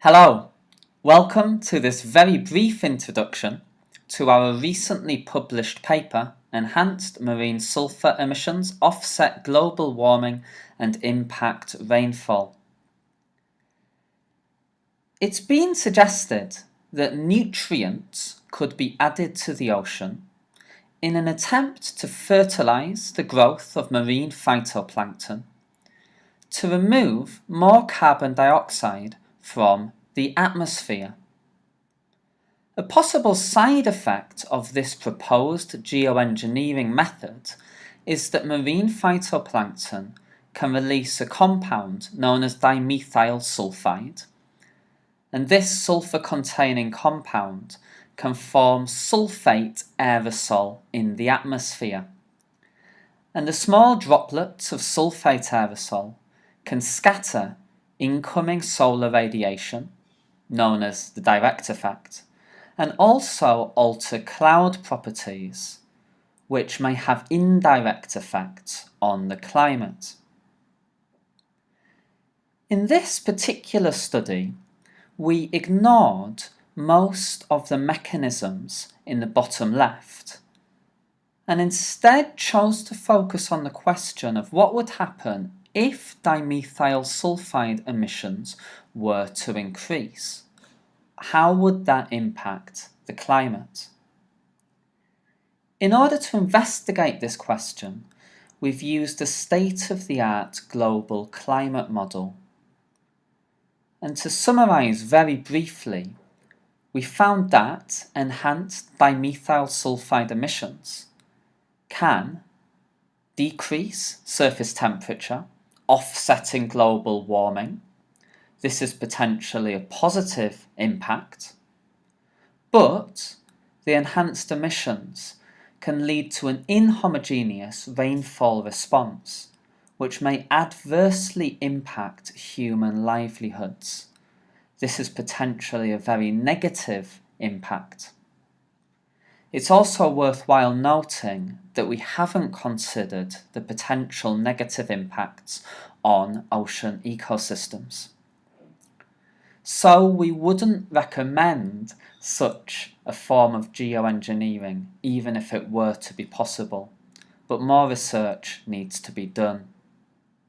Hello, welcome to this very brief introduction to our recently published paper, Enhanced Marine Sulphur Emissions Offset Global Warming and Impact Rainfall. It's been suggested that nutrients could be added to the ocean in an attempt to fertilize the growth of marine phytoplankton, to remove more carbon dioxide from the atmosphere. A possible side effect of this proposed geoengineering method is that marine phytoplankton can release a compound known as dimethyl sulfide, and this sulfur-containing compound can form sulfate aerosol in the atmosphere. And the small droplets of sulfate aerosol can scatter incoming solar radiation, known as the direct effect, and also alter cloud properties, which may have indirect effects on the climate. In this particular study, we ignored most of the mechanisms in the bottom left, and instead chose to focus on the question of what would happen if dimethyl sulfide emissions were to increase. How would that impact the climate? In order to investigate this question, we've used a state-of-the-art global climate model. And to summarize very briefly, we found that enhanced dimethyl sulfide emissions can decrease surface temperature, offsetting global warming. This is potentially a positive impact, but the enhanced emissions can lead to an inhomogeneous rainfall response, which may adversely impact human livelihoods. This is potentially a very negative impact. It's also worthwhile noting that we haven't considered the potential negative impacts on ocean ecosystems. So we wouldn't recommend such a form of geoengineering, even if it were to be possible, but more research needs to be done.